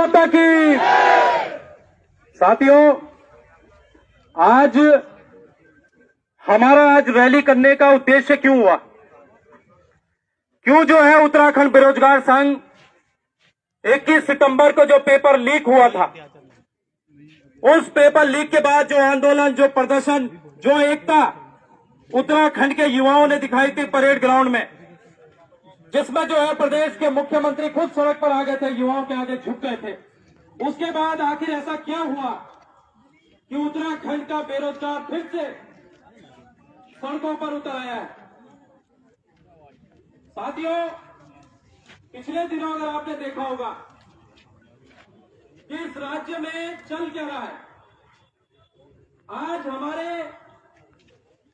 माता की। साथियों, आज हमारा रैली करने का उद्देश्य क्यों हुआ? क्यों जो है उत्तराखंड बेरोजगार संघ 21 सितंबर को जो पेपर लीक हुआ था, उस पेपर लीक के बाद जो आंदोलन, जो प्रदर्शन, जो एकता उत्तराखंड के युवाओं ने दिखाई थी परेड ग्राउंड में, जिसमें जो है प्रदेश के मुख्यमंत्री खुद सड़क पर आ गए थे, युवाओं के आगे झुक गए थे। उसके बाद आखिर ऐसा क्या हुआ कि उत्तराखंड का बेरोजगार फिर से सड़कों पर उतर आया है? साथियों, पिछले दिनों अगर आपने देखा होगा कि इस राज्य में चल क्या रहा है, आज हमारे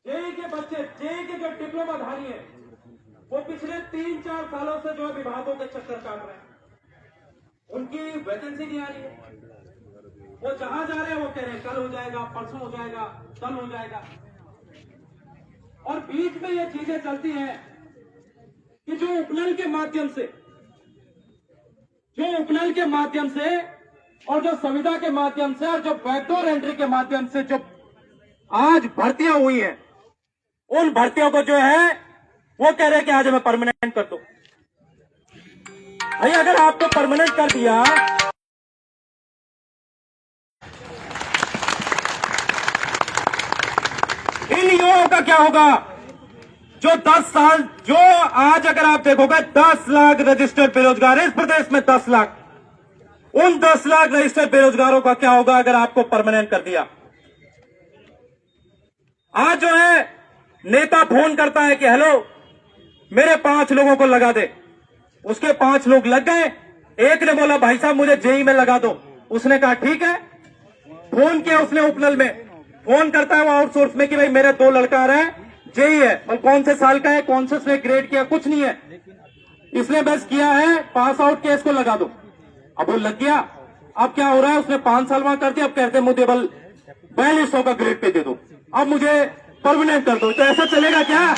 जेईई के बच्चे, जेईई के जो डिप्लोमाधारी हैं, वो पिछले 3-4 सालों से जो विभागों के चक्कर काट रहे हैं। उनकी वैकेंसी नहीं आ रही है। वो जहां जा रहे हैं वो कह रहे हैं कल हो जाएगा, परसों हो जाएगा, कल हो जाएगा। और बीच में ये चीजें चलती हैं कि जो उपनल के माध्यम से और जो संविदा के माध्यम से और जो बैकडोर एंट्री के माध्यम से जो आज भर्तियां हुई हैं, उन भर्तियों को जो है वो कह रहे हैं कि आज हमें परमानेंट कर दो। भाई, अगर आपको परमानेंट कर दिया, इन युवाओं का क्या होगा जो 10 साल, जो आज अगर आप देखोगे 10 लाख रजिस्टर्ड बेरोजगार है इस प्रदेश में, 10 लाख, उन 10 लाख रजिस्टर्ड बेरोजगारों का क्या होगा अगर आपको परमानेंट कर दिया? आज जो है नेता फोन करता है कि हेलो, मेरे 5 लोगों को लगा दे। उसके 5 लोग लग गए। एक ने बोला भाई साहब मुझे जेईई में लगा दो। उसने कहा ठीक है। फोन किया उसने उपनल में, फोन करता है वो आउटसोर्स में कि भाई मेरे 2 लड़का आ रहे हैं, जेईई है, और कौन से साल का है, कौन से उसने ग्रेड किया, कुछ नहीं है, इसने बस किया है पास आउट के, इसको लगा दो। अब वो लग गया। अब क्या हो रहा है, उसने 5 साल वहां कर दिया। अब कहते हैं मुझे 4200 का ग्रेड पे दे दो, अब मुझे परमानेंट कर दो। तो ऐसा चलेगा क्या?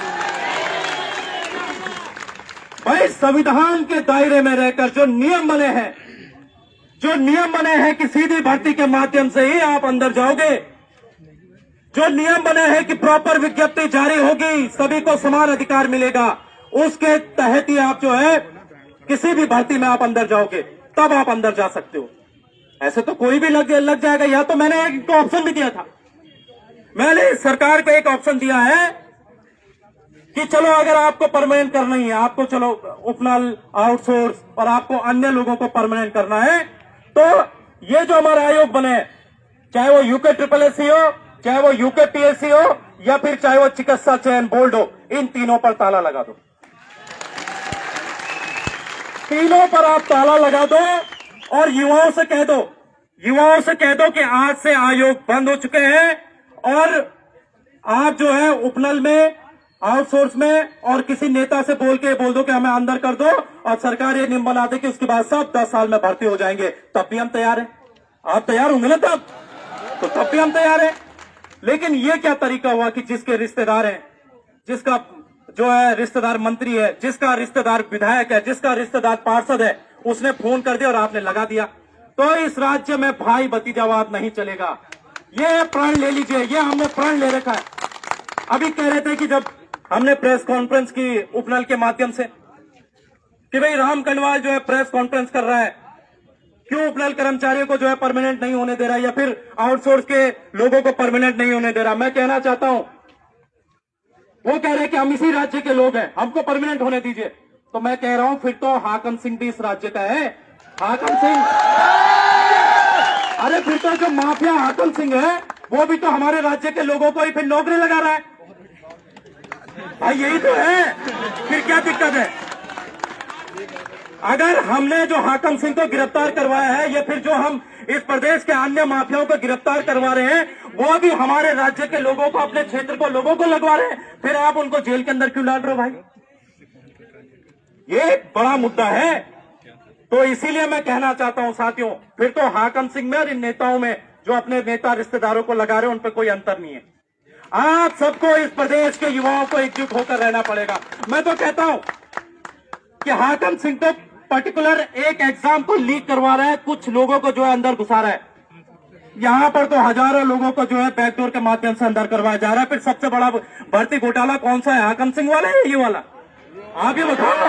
भाई, संविधान के दायरे में रहकर जो नियम बने हैं कि सीधी भर्ती के माध्यम से ही आप अंदर जाओगे, जो नियम बने हैं कि प्रॉपर विज्ञप्ति जारी होगी, सभी को समान अधिकार मिलेगा, उसके तहत ही आप जो है किसी भी भर्ती में आप अंदर जाओगे, तब आप अंदर जा सकते हो। ऐसे तो कोई भी लग जाएगा। या तो मैंने एक ऑप्शन भी दिया था, मैंने सरकार को एक ऑप्शन दिया है कि चलो अगर आपको परमानेंट करना ही है, आपको चलो उपनल, आउटसोर्स और आपको अन्य लोगों को परमानेंट करना है, तो ये जो हमारा आयोग बने, चाहे वो यूके SSSC हो, चाहे वो यूके PSC हो, या फिर चाहे वो चिकित्सा चयन बोर्ड हो, इन तीनों पर ताला लगा दो। तीनों पर आप ताला लगा दो और युवाओं से कह दो कि आज से आयोग बंद हो चुके हैं और आप जो है उपनल में, आउटसोर्स में और किसी नेता से बोल दो कि हमें अंदर कर दो, और सरकार ये नियम बना दे कि उसके बाद सब 10 साल में भर्ती हो जाएंगे, तब भी हम तैयार हैं। आप तैयार होंगे ना तब? तो तब भी हम तैयार हैं। लेकिन ये क्या तरीका हुआ कि जिसके रिश्तेदार हैं, जिसका जो है रिश्तेदार मंत्री है, जिसका रिश्तेदार विधायक है, जिसका रिश्तेदार पार्षद है, उसने फोन कर दिया और आपने लगा दिया। तो इस राज्य में भाई भतीजावाद नहीं चलेगा। ये प्रण ले लीजिए, ये हमने प्रण ले रखा है। अभी कह रहे थे कि जब हमने प्रेस कॉन्फ्रेंस की उपनल के माध्यम से कि भाई राम कनवाल जो है प्रेस कॉन्फ्रेंस कर रहा है, क्यों उपनल कर्मचारियों को जो है परमानेंट नहीं होने दे रहा, या फिर आउटसोर्स के लोगों को परमानेंट नहीं होने दे रहा। मैं कहना चाहता हूं, वो कह रहे हैं कि हम इसी राज्य के लोग हैं, हमको परमानेंट होने दीजिए। तो मैं कह रहा हूं फिर तो हाकम सिंह भी इस राज्य का है। हाकम सिंह, अरे फिर तो जो माफिया हाकम सिंह है वो भी तो हमारे राज्य के लोगों को ही फिर नौकरी लगा रहा है। भाई यही तो है, फिर क्या दिक्कत है? अगर हमने जो हाकम सिंह को गिरफ्तार करवाया है, या फिर जो हम इस प्रदेश के अन्य माफियाओं को गिरफ्तार करवा रहे हैं, वो भी हमारे राज्य के लोगों को, अपने क्षेत्र को लोगों को लगवा रहे हैं, फिर आप उनको जेल के अंदर क्यों डाल रहे हो भाई? ये बड़ा मुद्दा है। तो इसीलिए मैं कहना चाहता हूं साथियों, फिर तो हाकम सिंह में और इन नेताओं में जो अपने नेता रिश्तेदारों को लगा रहे हैं, उन पर कोई अंतर नहीं है। आप सबको, इस प्रदेश के युवाओं को एकजुट होकर रहना पड़ेगा। मैं तो कहता हूं कि हाकम सिंह तो पर्टिकुलर एक एग्जाम्पल लीक करवा रहा है, कुछ लोगों को जो है अंदर घुसा रहा है। यहां पर तो हजारों लोगों को जो है बैकडोर के माध्यम से अंदर करवाया जा रहा है। फिर सबसे बड़ा भर्ती घोटाला कौन सा है, हाकम सिंह वाला है ये वाला? आप ये बताओ,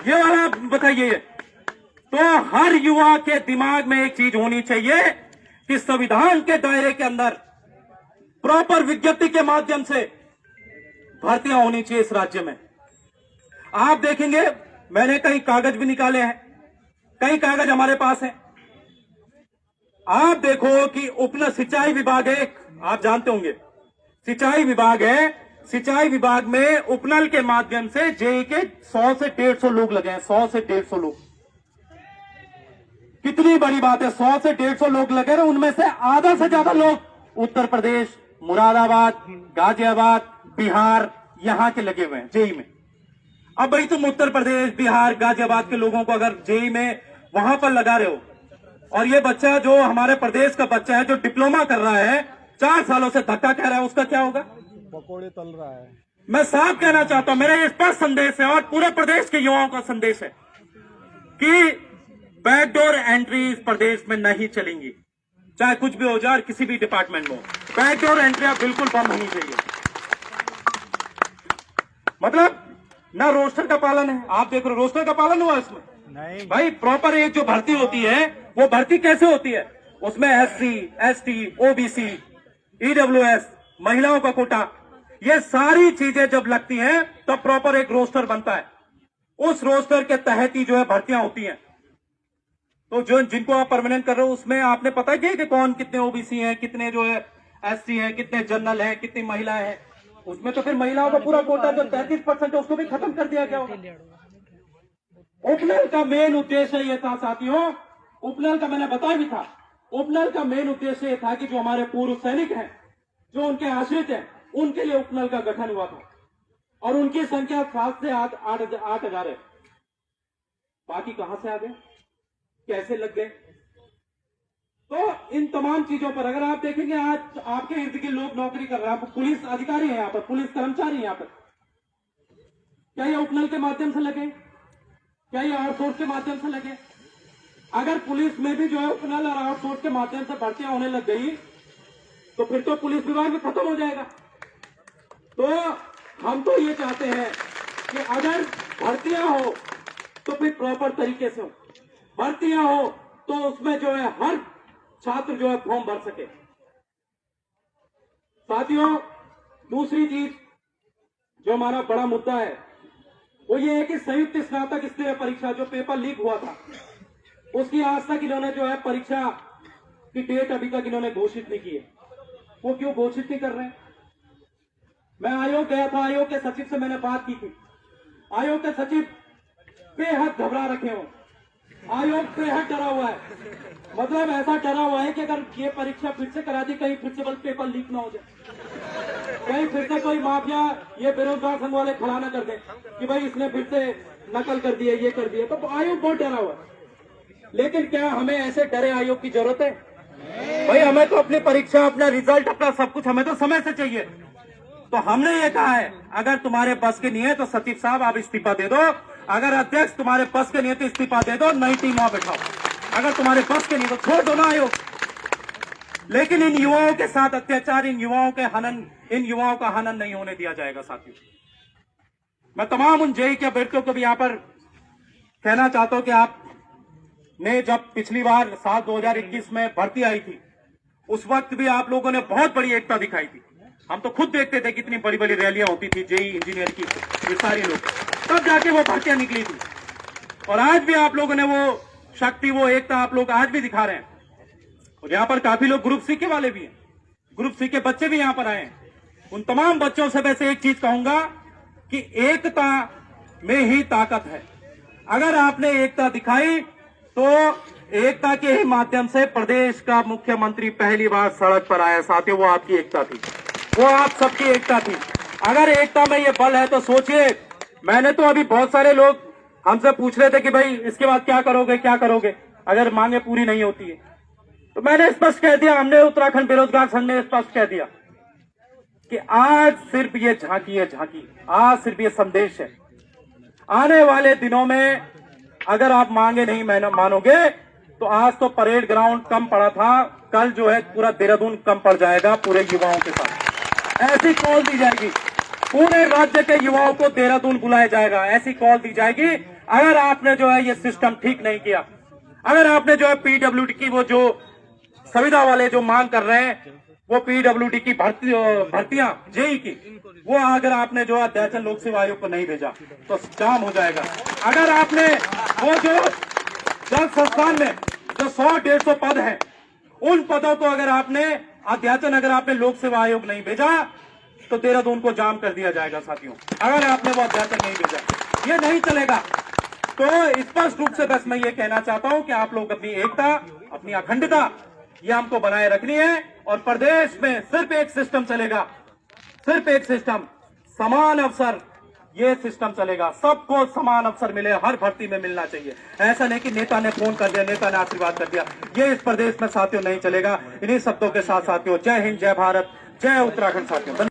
ये वाला बताइए। तो हर युवा के दिमाग में एक चीज होनी चाहिए कि संविधान के दायरे के अंदर प्रॉपर विज्ञप्ति के माध्यम से भर्तियां होनी चाहिए इस राज्य में। आप देखेंगे, मैंने कई कागज भी निकाले हैं, कई कागज हमारे पास हैं। आप देखो कि उपन सिंचाई विभाग है, आप जानते होंगे सिंचाई विभाग है, सिंचाई विभाग में उपनल के माध्यम से जेई के 100 से 150 लोग लगे हैं। 100 से 150 लोग, कितनी बड़ी बात है। 100 से 150 लोग लगे हैं, उनमें से आधा से ज्यादा लोग उत्तर प्रदेश, मुरादाबाद, गाजियाबाद, बिहार यहां के लगे हुए हैं जेई में। अब भाई तुम उत्तर प्रदेश, बिहार, गाजियाबाद के लोगों को अगर जेई में वहां पर लगा रहे हो, और ये बच्चा जो हमारे प्रदेश का बच्चा है जो डिप्लोमा कर रहा है, 4 सालों से धक्का कह रहा है, उसका क्या होगा? पकोड़े तल रहा है। मैं साफ कहना चाहता हूं, मेरा ये स्पष्ट संदेश है और पूरे प्रदेश के युवाओं का संदेश है कि बैकडोर एंट्री इस प्रदेश में नहीं चलेंगी। चाहे कुछ भी हो जाए, किसी भी डिपार्टमेंट में बैकडोर एंट्री बिल्कुल बंद होनी चाहिए। मतलब ना रोस्टर का पालन है, आप देख रहे हो रोस्टर का पालन हुआ इसमें नहीं भाई। प्रॉपर एक जो भर्ती होती है वो भर्ती कैसे होती है, उसमें SC, ST, OBC, EWS, महिलाओं का कोटा, ये सारी चीजें जब लगती हैं तब प्रॉपर एक रोस्टर बनता है। उस रोस्टर के तहत ही जो है भर्तियां होती हैं। तो जो जिनको आप परमानेंट कर रहे हो उसमें आपने पता है कि कौन कितने OBC हैं, कितने जो है SC हैं, कितने जनरल हैं, कितनी महिलाएं हैं। उसमें तो फिर महिलाओं का पूरा कोटा जो 33% है उसको भी खत्म कर दिया गया होगा। उपनल का मेन उद्देश्य ये था साथियों, उपनल का मैंने बताया भी था, उपनल का मेन उद्देश्य ये था कि जो हमारे पूर्व सैनिक हैं, जो उनके आश्रित हैं, उनके लिए उपनल का गठन हुआ था और उनकी संख्या 7 से 8,000 है। बाकी कहां से आ गए, कैसे लग गए? तो इन तमाम चीजों पर अगर आप देखेंगे, आज आपके इर्द गिर्द लोग नौकरी कर रहे हैं, आप पुलिस अधिकारी हैं यहाँ पर, पुलिस कर्मचारी हैं यहाँ पर, क्या ये उपनल के माध्यम से लगे? क्या ये आउटसोर्स के माध्यम से लगे? अगर पुलिस में भी जो है उपनल और आउटसोर्स के माध्यम से भर्तियां होने लग गई तो फिर तो पुलिस विभाग भी खत्म हो जाएगा। तो हम तो ये चाहते हैं कि अगर भर्तियां हो तो फिर प्रॉपर तरीके से हो, भर्तियां हो तो उसमें जो है हर छात्र जो है फॉर्म भर सके। साथियों, दूसरी चीज जो हमारा बड़ा मुद्दा है वो ये है कि संयुक्त स्नातक स्तरीय परीक्षा जो पेपर लीक हुआ था, उसकी आज तक इन्होंने जो है परीक्षा की डेट अभी तक इन्होंने घोषित नहीं की है। वो क्यों घोषित नहीं कर रहे हैं? मैं आयोग गया था, आयोग के सचिव से मैंने बात की थी। आयोग के सचिव बेहद घबरा रखे हो, आयोग बेहद डरा हुआ है। मतलब ऐसा डरा हुआ है कि अगर ये परीक्षा फिर से करा दी, कहीं फिर से पेपर लीक ना हो जाए, कहीं फिर से कोई माफिया ये बेरोजगार संघ वाले खड़ा ना कर दे कि भाई इसने फिर से नकल कर दिया, ये कर दिया। तो आयोग बहुत डरा हुआ है। लेकिन क्या हमें ऐसे डरे आयोग की जरूरत है? भाई हमें तो अपनी परीक्षा, अपना रिजल्ट, अपना सब कुछ हमें तो समय से चाहिए। तो हमने ये कहा है, अगर तुम्हारे बस के नहीं है तो सचिव साहब आप इस्तीफा दे दो, अगर अध्यक्ष तुम्हारे बस के नहीं है तो इस्तीफा दे दो, नई टीम वहां बैठाओ। अगर तुम्हारे बस के नहीं तो छोड़ दो ना आयोग। लेकिन इन युवाओं के साथ अत्याचार, इन युवाओं का हनन नहीं होने दिया जाएगा। साथियों, मैं तमाम उन जेई के अभ्यर्थियों को भी यहां पर कहना चाहता हूं कि आपने जब पिछली बार साल 2021 में भर्ती आई थी, उस वक्त भी आप लोगों ने बहुत बड़ी एकता दिखाई थी। हम तो खुद देखते थे कितनी बड़ी बड़ी रैलियां होती थी जेई इंजीनियर की, ये सारे लोग, तब जाके वो भर्तियां निकली थी। और आज भी आप लोगों ने वो शक्ति, वो एकता आप लोग आज भी दिखा रहे हैं। और यहाँ पर काफी लोग ग्रुप सी के वाले भी हैं, ग्रुप सी के बच्चे भी यहाँ पर आए हैं। उन तमाम बच्चों से वैसे एक चीज कहूंगा कि एकता में ही ताकत है। अगर आपने एकता दिखाई तो एकता के ही माध्यम से प्रदेश का मुख्यमंत्री पहली बार सड़क पर आया। साथियों, वो आपकी एकता थी, वो आप सबकी एकता थी। अगर एकता में ये बल है तो सोचिए, मैंने तो अभी बहुत सारे लोग हमसे पूछ रहे थे कि भाई इसके बाद क्या करोगे अगर मांगे पूरी नहीं होती है। तो मैंने स्पष्ट कह दिया, हमने उत्तराखंड बेरोजगार संघ ने स्पष्ट कह दिया कि आज सिर्फ ये झांकी है, आज सिर्फ ये संदेश है। आने वाले दिनों में अगर आप मांगे नहीं मानोगे तो आज तो परेड ग्राउंड कम पड़ा था, कल जो है पूरा देहरादून कम पड़ जाएगा पूरे युवाओं के साथ। ऐसी कॉल दी जाएगी, पूरे राज्य के युवाओं को देहरादून बुलाया जाएगा, ऐसी कॉल दी जाएगी। अगर आपने जो है ये सिस्टम ठीक नहीं किया, अगर आपने जो है पीडब्ल्यूडी की वो जो संविदा वाले जो मांग कर रहे हैं वो पीडब्ल्यूडी की भर्तियां जेई की, वो अगर आपने जो है अध्याचन लोक सेवा आयोग को नहीं भेजा तो जाम हो जाएगा। अगर आपने वो जो जल संस्थान में जो 100-150 पद हैं, उन पदों को अगर आपने अध्याचन अगर आपने लोक सेवा आयोग नहीं भेजा तो देहरादून को जाम कर दिया जाएगा साथियों। अगर आपने वो अध्याचन नहीं भेजा, ये नहीं चलेगा। तो स्पष्ट रूप से बस मैं ये कहना चाहता हूं कि आप लोग अपनी एकता, अपनी अखंडता ये हमको बनाए रखनी है। और प्रदेश में सिर्फ एक सिस्टम चलेगा, सिर्फ एक सिस्टम, समान अवसर, ये सिस्टम चलेगा। सबको समान अवसर मिले, हर भर्ती में मिलना चाहिए। ऐसा नहीं कि नेता ने फोन कर दिया, नेता ने आशीर्वाद कर दिया, ये इस प्रदेश में साथियों नहीं चलेगा। इन्हीं शब्दों के साथ साथियों, जय हिंद, जय भारत, जय उत्तराखंड साथियों।